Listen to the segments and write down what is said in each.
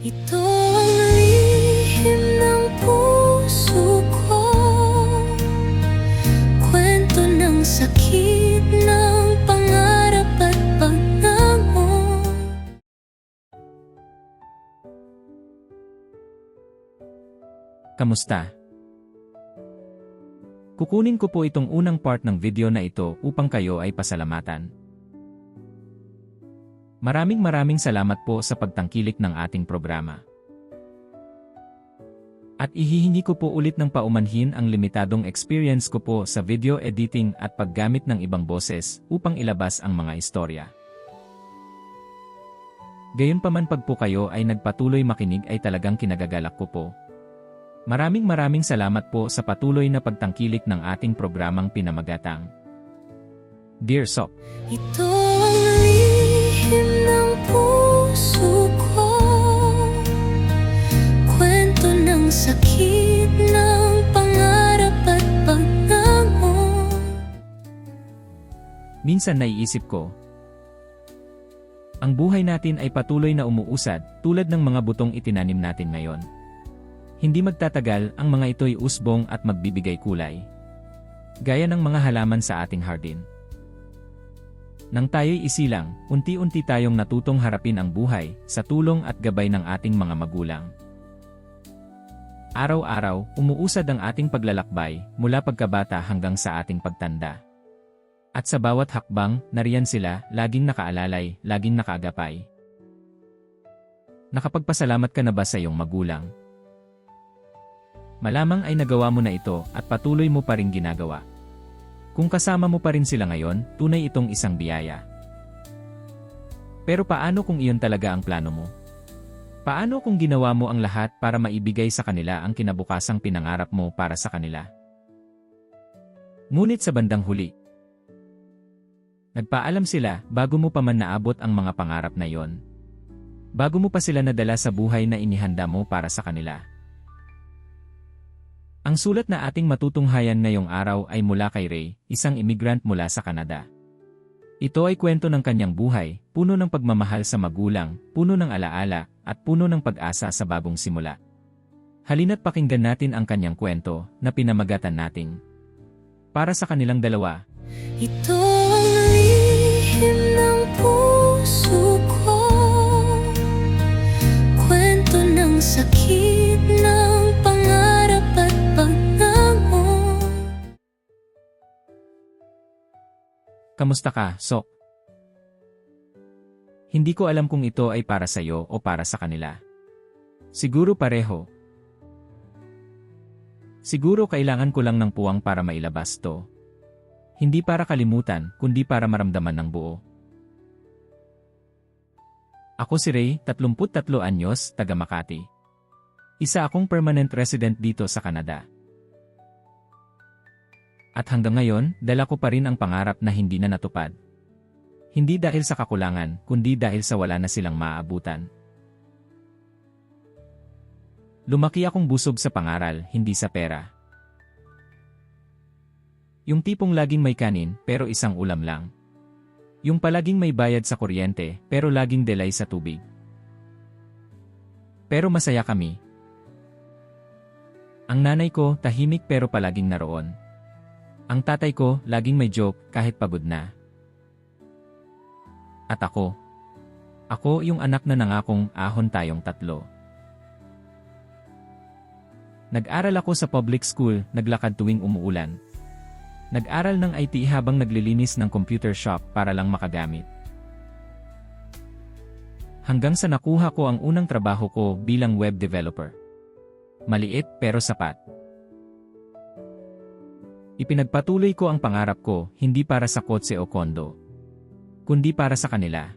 Ito ang lihim ng puso ko, kwento ng sakit ng pangarap at pagbangon. Kamusta? Kukunin ko po itong unang part ng video na ito upang kayo ay pasalamatan. Maraming salamat po sa pagtangkilik ng ating programa. At ihihingi ko po ulit ng paumanhin ang limitadong experience ko po sa video editing at paggamit ng ibang boses upang ilabas ang mga istorya. Gayunpaman pag po kayo ay nagpatuloy makinig ay talagang kinagagalak ko po. Maraming salamat po sa patuloy na pagtangkilik ng ating programang pinamagatang Dear Sok. Ito ang lihim ng puso ko, kwento ng sakit ng pangarap at pagbangon. Minsan naiisip ko, ang buhay natin ay patuloy na umuusad tulad ng mga butong itinanim natin ngayon. Hindi magtatagal ang mga ito'y usbong at magbibigay kulay. Gaya ng mga halaman sa ating hardin. Nang tayo'y isilang, unti-unti tayong natutong harapin ang buhay sa tulong at gabay ng ating mga magulang. Araw-araw, umuusad ang ating paglalakbay mula pagkabata hanggang sa ating pagtanda. At sa bawat hakbang, nariyan sila, laging nakaalalay, laging nakaagapay. Nakapagpasalamat ka na ba sa iyong magulang? Malamang ay nagawa mo na ito at patuloy mo pa rin ginagawa. Kung kasama mo pa rin sila ngayon, tunay itong isang biyaya. Pero paano kung iyon talaga ang plano mo? Paano kung ginawa mo ang lahat para maibigay sa kanila ang kinabukasang pinangarap mo para sa kanila? Ngunit sa bandang huli, nagpaalam sila bago mo pa man naabot ang mga pangarap na yon. Bago mo pa sila nadala sa buhay na inihanda mo para sa kanila. Ang sulat na ating matutunghayan ngayong araw ay mula kay Ray, isang immigrant mula sa Canada. Ito ay kwento ng kanyang buhay, puno ng pagmamahal sa magulang, puno ng alaala, at puno ng pag-asa sa bagong simula. Halina't pakinggan natin ang kanyang kwento na pinamagatan nating Para sa Kanilang Dalawa. Ito ang lihim ng puso ko, kwento ng sakit ng pangarap at pagbangon. Kamusta ka, Sok? Hindi ko alam kung ito ay para sa iyo o para sa kanila. Siguro pareho. Siguro kailangan ko lang ng puwang para mailabas to. Hindi para kalimutan, kundi para maramdaman ng buo. Ako si Ray, 33 anyos, taga Makati. Isa akong permanent resident dito sa Canada. At hanggang ngayon, dala ko pa rin ang pangarap na hindi na natupad. Hindi dahil sa kakulangan, kundi dahil sa wala na silang maaabutan. Lumaki akong busog sa pangaral, hindi sa pera. Yung tipong laging may kanin, pero isang ulam lang. Yung palaging may bayad sa kuryente, pero laging delay sa tubig. Pero masaya kami. Ang nanay ko, tahimik pero palaging naroon. Ang tatay ko, laging may joke, kahit pagod na. At ako yung anak na nangakong ahon tayong tatlo. Nag-aral ako sa public school, naglakad tuwing umuulan. Nag-aral ng IT habang naglilinis ng computer shop para lang makagamit. Hanggang sa nakuha ko ang unang trabaho ko bilang web developer. Maliit pero sapat. Ipinagpatuloy ko ang pangarap ko, hindi para sa kotse o kondo, kundi para sa kanila.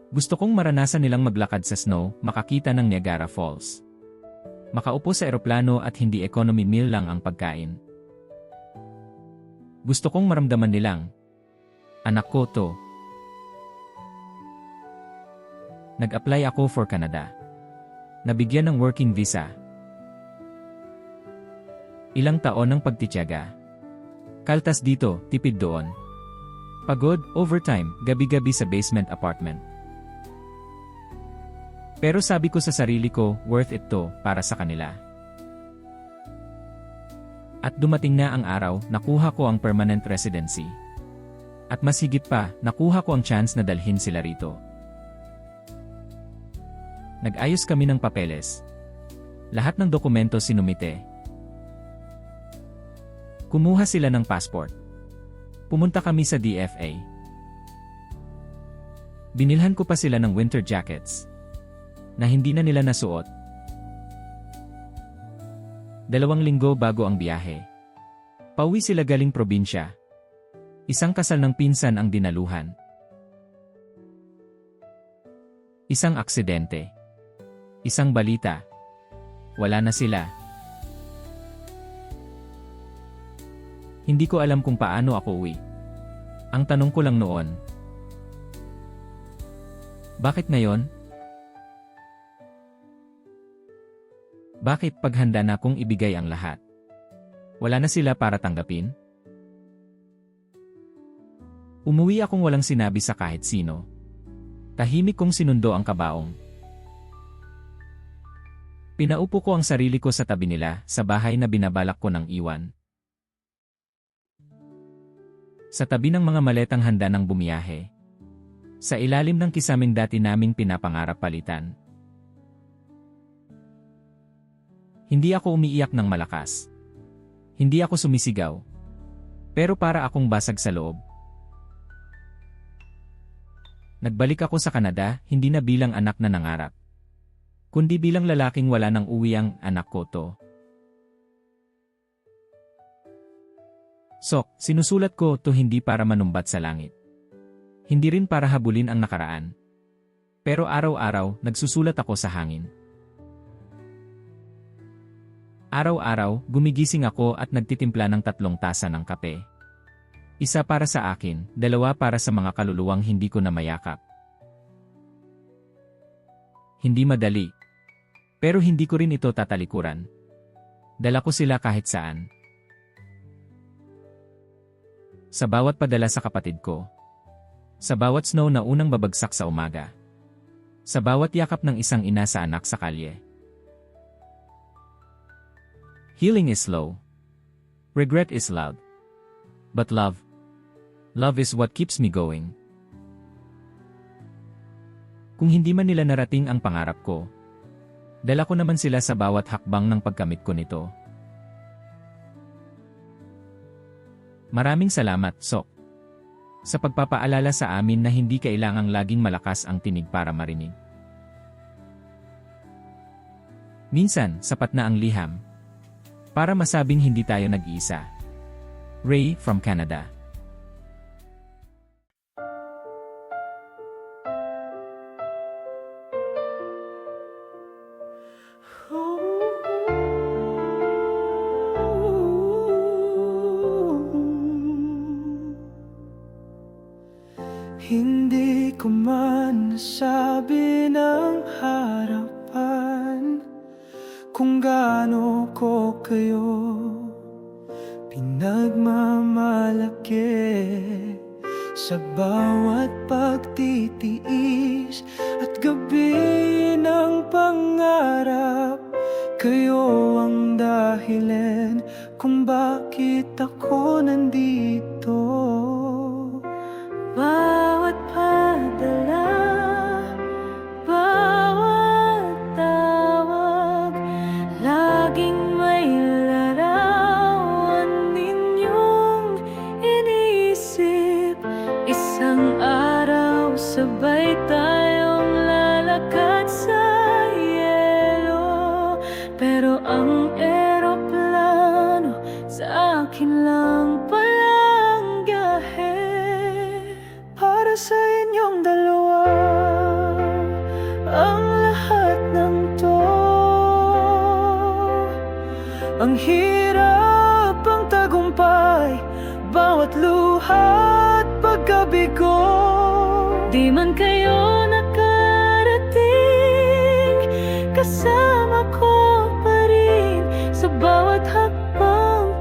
Gusto kong maranasan nilang maglakad sa snow, makakita ng Niagara Falls. Makaupo sa eroplano at hindi economy meal lang ang pagkain. Gusto kong maramdaman nilang, anak ko to. Nag-apply ako for Canada. Nabigyan ng working visa. Ilang taon ng pagtitiyaga. Kaltas dito, tipid doon. Pagod, overtime, gabi-gabi sa basement apartment. Pero sabi ko sa sarili ko, worth it to para sa kanila. At dumating na ang araw, nakuha ko ang permanent residency. At mas higit pa, nakuha ko ang chance na dalhin sila rito. Nag-ayos kami ng papeles. Lahat ng dokumento sinumite. Kumuha sila ng passport. Pumunta kami sa DFA. Binilhan ko pa sila ng winter jackets na hindi na nila nasuot. 2 linggo bago ang biyahe. Pauwi sila galing probinsya. Isang kasal ng pinsan ang dinaluhan. Isang aksidente. Isang balita. Wala na sila. Hindi ko alam kung paano ako uwi. Ang tanong ko lang noon, bakit ngayon? Bakit paghanda na kong ibigay ang lahat? Wala na sila para tanggapin? Umuwi akong walang sinabi sa kahit sino. Tahimik kong sinundo ang kabaong. Pinaupo ko ang sarili ko sa tabi nila sa bahay na binabalak ko ng iwan. Sa tabi ng mga maletang handa ng bumiyahe. Sa ilalim ng kisaming dati naming pinapangarap palitan. Hindi ako umiiyak ng malakas. Hindi ako sumisigaw. Pero para akong basag sa loob. Nagbalik ako sa Canada, hindi na bilang anak na nangarap. Kundi bilang lalaking wala nang uwiang anak ko to. Sok, sinusulat ko to hindi para manumbat sa langit. Hindi rin para habulin ang nakaraan. Pero araw-araw, nagsusulat ako sa hangin. Araw-araw, gumigising ako at nagtitimpla ng 3 tasa ng kape. Isa para sa akin, 2 para sa mga kaluluwang hindi ko na mayakap. Hindi madali. Pero hindi ko rin ito tatalikuran. Dala ko sila kahit saan. Sa bawat padala sa kapatid ko. Sa bawat snow na unang babagsak sa umaga. Sa bawat yakap ng isang ina sa anak sa kalye. Healing is slow. Regret is loud. But love is what keeps me going. Kung hindi man nila narating ang pangarap ko, dala ko naman sila sa bawat hakbang ng pagkamit ko nito. Maraming salamat, Sok. Sa pagpapaalala sa amin na hindi kailangang laging malakas ang tinig para marinig. Minsan, sapat na ang liham. Para masabing hindi tayo nag-iisa. Ray from Canada. Hindi ko man nasabi ng harapan kung gaano ko kayo pinagmamalaki sa bawat pagtitiis at gabi ng pangarap. Kayo ang dahilan kung bakit ako nandito. Bawat padala, bawat tawag, laging may larawan ninyong iniisip. Isang araw sabay tayong lalakad sa yelo. Pero ang eroplano sa akin lang palang biyahe. Para sa inyong dalawa ang lahat ng to. Ang hirap, ang tagumpay, bawat luha at pagkabigo. Di man kayo nakarating, kasama ko pa rin sa bawat hakbang.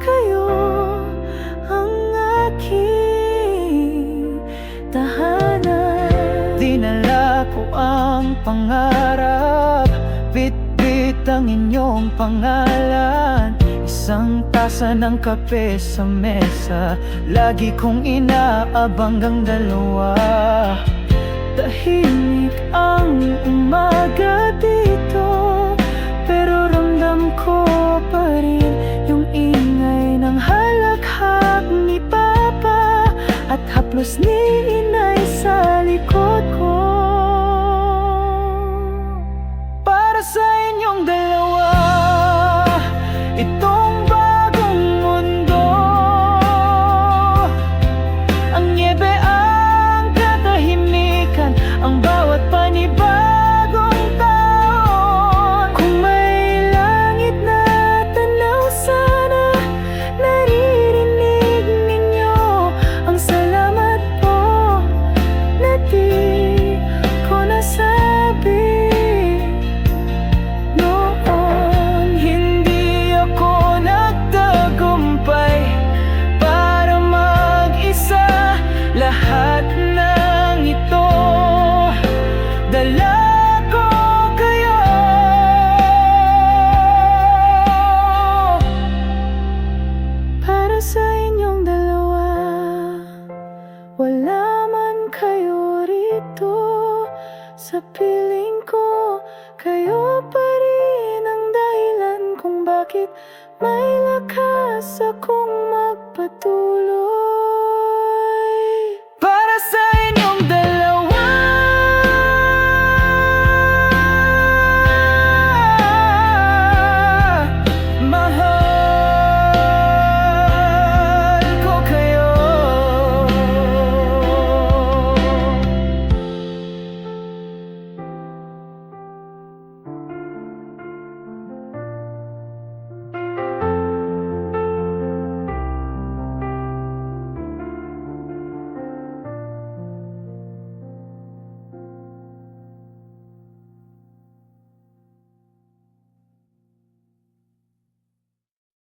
Kayo ang aking tahanan. Dinala ko ang ang pangarap, bit-bit ang inyong pangalan. Isang tasa ng kape sa mesa, lagi kong inaabang ang dalawa. Tahimik ang umaga dito, pero ramdam ko pa rin yung ingay ng halakhak ni Papa at haplos ni Inay sa likod ko. Para sa inyong dalawa, itong bagong mundo. Ang niebe ang katahimikan, ang bawat panibagong taon. Kung may langit na tanaw sana, naririnig ninyo ang salamat po na di ko nasabi noon. Hindi ako nagtagumpay para mag-isa. Lahat ng ito, dala ko kayo. Para sa inyong dalawa, wala man kayo rito. Sa piling ko, kayo pa rin ang dahilan kung bakit may lakas akong magpatuloy.